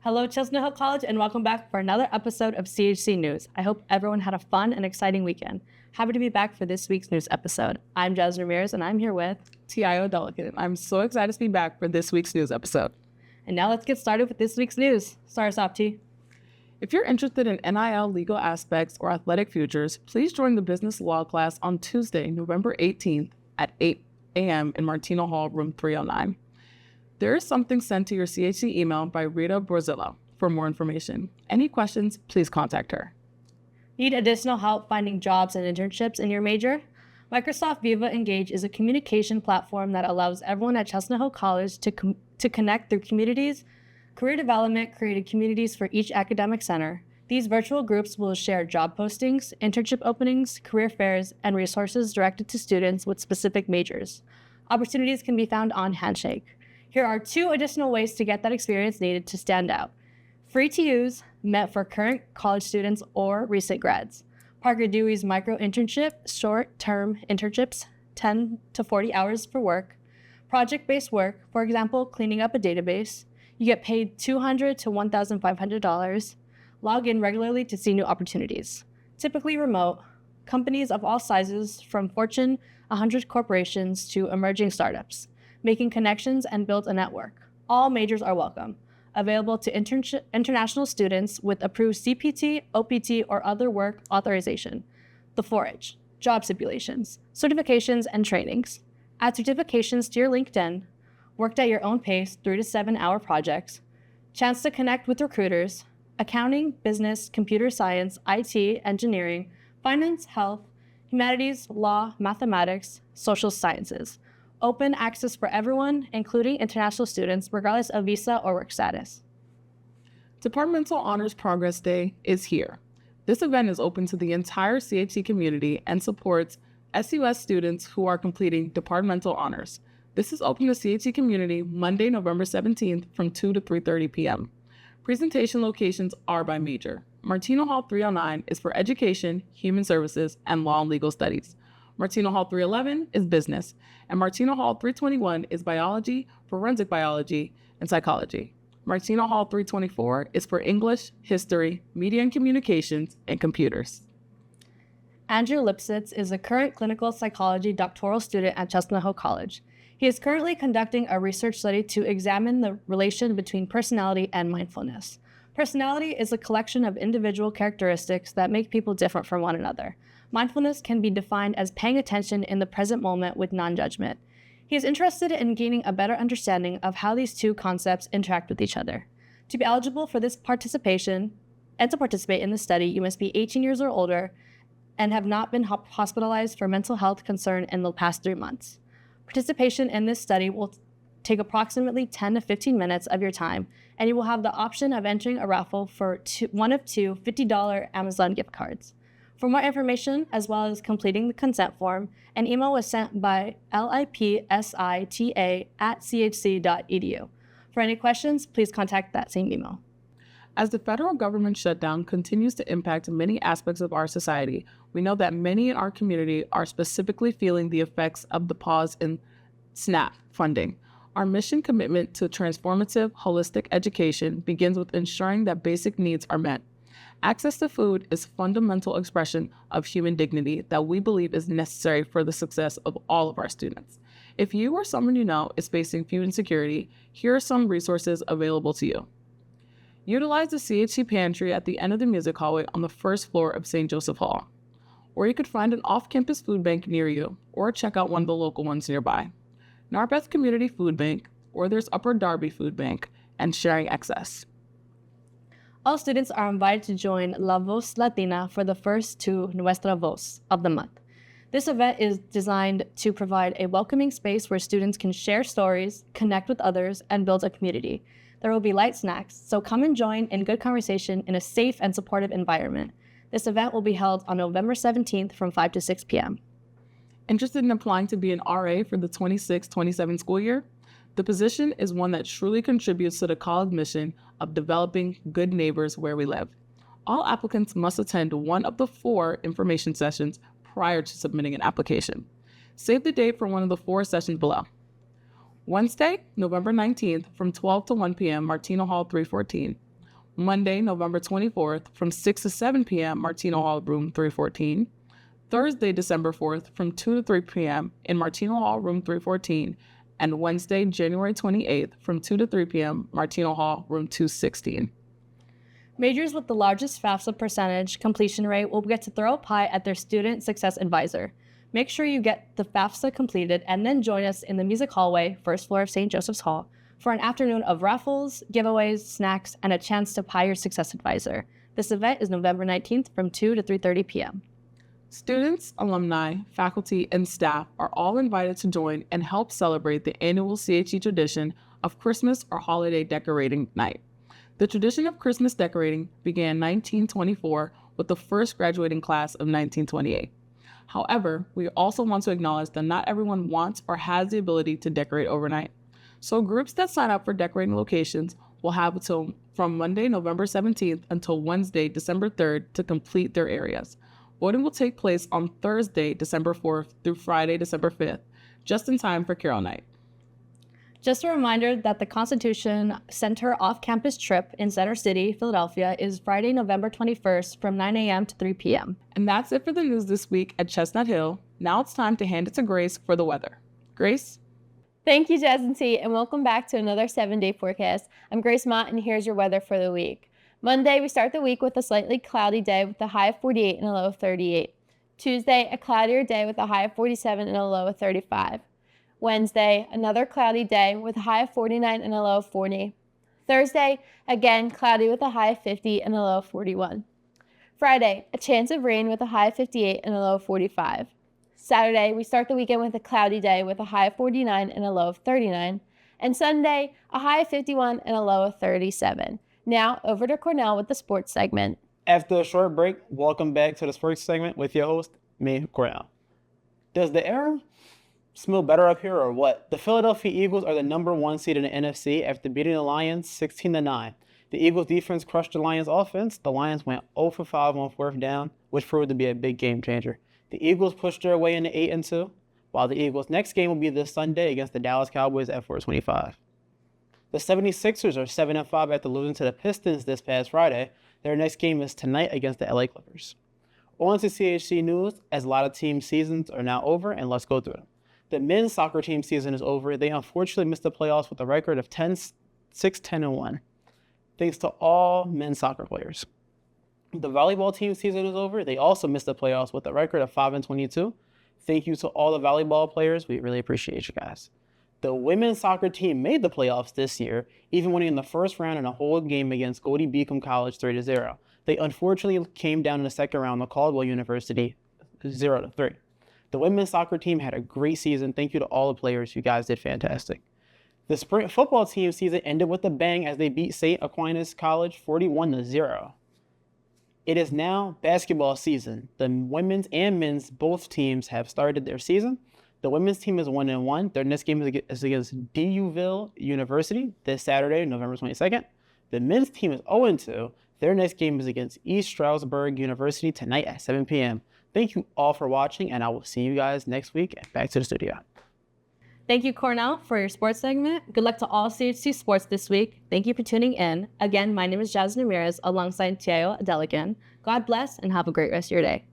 Hello, Chestnut Hill College, and welcome back for another episode of CHC News. I hope everyone had a fun and exciting weekend. Happy to be back for this week's news episode. I'm Jazz Ramirez, and I'm here with T.I.O. Delicate. I'm so excited to be back for this week's news episode. And now let's get started with this week's news. Start us off, T. If you're interested in NIL legal aspects or athletic futures, please join the business law class on Tuesday, November 18th at 8 a.m. in Martino Hall, room 309. There is something sent to your CHC email by Rita Borzillo for more information. Any questions, please contact her. Need additional help finding jobs and internships in your major? Microsoft Viva Engage is a communication platform that allows everyone at Chestnut Hill College to connect through communities. Career Development created communities for each academic center. These virtual groups will share job postings, internship openings, career fairs, and resources directed to students with specific majors. Opportunities can be found on Handshake. Here are 2 additional ways to get that experience needed to stand out. Free to use, meant for current college students or recent grads. Parker Dewey's micro internship, short-term internships, 10 to 40 hours for work. Project-based work, for example, cleaning up a database. You get paid $200 to $1,500. Log in regularly to see new opportunities. Typically remote, companies of all sizes from Fortune 100 corporations to emerging startups, making connections and build a network. All majors are welcome. Available to international students with approved CPT, OPT, or other work authorization. The 4-H, job simulations, certifications, and trainings. Add certifications to your LinkedIn. Worked at your own pace, 3 to 7 hour projects. Chance to connect with recruiters. Accounting, business, computer science, IT, engineering, finance, health, humanities, law, mathematics, social sciences. Open access for everyone, including international students, regardless of visa or work status. Departmental Honors Progress Day is here. This event is open to the entire CHC community and supports SUS students who are completing departmental honors. This is open to CHC community Monday, November 17th from 2 to 3:30 p.m. Presentation locations are by major. Martino Hall 309 is for education, human services, and law and legal studies. Martino Hall 311 is business, and Martino Hall 321 is biology, forensic biology, and psychology. Martino Hall 324 is for English, history, media and communications, and computers. Andrew Lipsitz is a current clinical psychology doctoral student at Chestnut Hill College. He is currently conducting a research study to examine the relation between personality and mindfulness. Personality is a collection of individual characteristics that make people different from one another. Mindfulness can be defined as paying attention in the present moment with non-judgment. He is interested in gaining a better understanding of how these 2 concepts interact with each other. To be eligible for this participation and to participate in the study, you must be 18 years or older and have not been hospitalized for mental health concern in the past 3 months. Participation in this study will take approximately 10 to 15 minutes of your time, and you will have the option of entering a raffle for one of 2 $50 Amazon gift cards. For more information, as well as completing the consent form, an email was sent by lipsita@chc.edu. For any questions, please contact that same email. As the federal government shutdown continues to impact many aspects of our society, we know that many in our community are specifically feeling the effects of the pause in SNAP funding. Our mission commitment to transformative, holistic education begins with ensuring that basic needs are met. Access to food is a fundamental expression of human dignity that we believe is necessary for the success of all of our students. If you or someone you know is facing food insecurity, here are some resources available to you. Utilize the CHC pantry at the end of the music hallway on the 1st floor of St. Joseph Hall. Or you could find an off-campus food bank near you, or check out one of the local ones nearby. Narberth Community Food Bank, or there's Upper Darby Food Bank, and Sharing Excess. All students are invited to join La Voz Latina for the first Tu Nuestra Voz of the month. This event is designed to provide a welcoming space where students can share stories, connect with others, and build a community. There will be light snacks, so come and join in good conversation in a safe and supportive environment. This event will be held on November 17th from 5 to 6 p.m. Interested in applying to be an RA for the 26-27 school year? The position is one that truly contributes to the college mission of developing good neighbors where we live. All applicants must attend one of the 4 information sessions prior to submitting an application. Save the date for one of the 4 sessions below. Wednesday, November 19th from 12 to 1 p.m., Martino Hall 314. Monday, November 24th, from 6 to 7 p.m., Martino Hall, room 314. Thursday, December 4th, from 2 to 3 p.m. in Martino Hall, room 314. And Wednesday, January 28th, from 2 to 3 p.m., Martino Hall, room 216. Majors with the largest FAFSA percentage completion rate will get to throw a pie at their student success advisor. Make sure you get the FAFSA completed and then join us in the music hallway, first floor of St. Joseph's Hall, for an afternoon of raffles, giveaways, snacks, and a chance to pie your success advisor. This event is November 19th from 2 to 3:30 p.m. Students, alumni, faculty, and staff are all invited to join and help celebrate the annual CHE tradition of Christmas or holiday decorating night. The tradition of Christmas decorating began in 1924 with the first graduating class of 1928. However, we also want to acknowledge that not everyone wants or has the ability to decorate overnight. So groups that sign up for decorating locations will have until from Monday, November 17th until Wednesday, December 3rd to complete their areas. Voting will take place on Thursday, December 4th through Friday, December 5th, just in time for Carol Night. Just a reminder that the Constitution Center off-campus trip in Center City, Philadelphia is Friday, November 21st from 9 a.m. to 3 p.m. And that's it for the news this week at Chestnut Hill. Now it's time to hand it to Grace for the weather. Grace? Thank you, Jazz and T, and welcome back to another 7-day forecast. I'm Grace Mott, and here's your weather for the week. Monday, we start the week with a slightly cloudy day with a high of 48 and a low of 38. Tuesday, a cloudier day with a high of 47 and a low of 35. Wednesday, another cloudy day with a high of 49 and a low of 40. Thursday, again cloudy with a high of 50 and a low of 41. Friday, a chance of rain with a high of 58 and a low of 45. Saturday, we start the weekend with a cloudy day with a high of 49 and a low of 39. And Sunday, a high of 51 and a low of 37. Now, over to Cornell with the sports segment. After a short break, welcome back to the sports segment with your host, me, Cornell. Does the air smell better up here or what? The Philadelphia Eagles are the number 1 seed in the NFC after beating the Lions 16-9. The Eagles defense crushed the Lions offense. The Lions went 0 for 5 on fourth down, which proved to be a big game changer. The Eagles pushed their way into 8-2, while the Eagles' next game will be this Sunday against the Dallas Cowboys at 4:25. The 76ers are 7-5 after losing to the Pistons this past Friday. Their next game is tonight against the LA Clippers. On to CHC news, as a lot of team seasons are now over, and let's go through them. The men's soccer team season is over. They unfortunately missed the playoffs with a record of 6-10-1. Thanks to all men's soccer players. The volleyball team season is over. They also missed the playoffs with a record of 5-22. Thank you to all the volleyball players. We really appreciate you guys. The women's soccer team made the playoffs this year, even winning in the first round in a whole game against Goldie Beacom College 3-0. They unfortunately came down in the second round to Caldwell University 0-3. The women's soccer team had a great season. Thank you to all the players. You guys did fantastic. The spring football team season ended with a bang as they beat St. Aquinas College 41-0. It is now basketball season. The women's and men's both teams have started their season. The women's team is 1-1. Their next game is against DUville University this Saturday, November 22nd. The men's team is 0-2. Their next game is against East Stroudsburg University tonight at 7 p.m. Thank you all for watching, and I will see you guys next week. Back to the studio. Thank you, Cornell, for your sports segment. Good luck to all CHC sports this week. Thank you for tuning in. Again, my name is Jasmine Ramirez alongside Tiago Adelican. God bless and have a great rest of your day.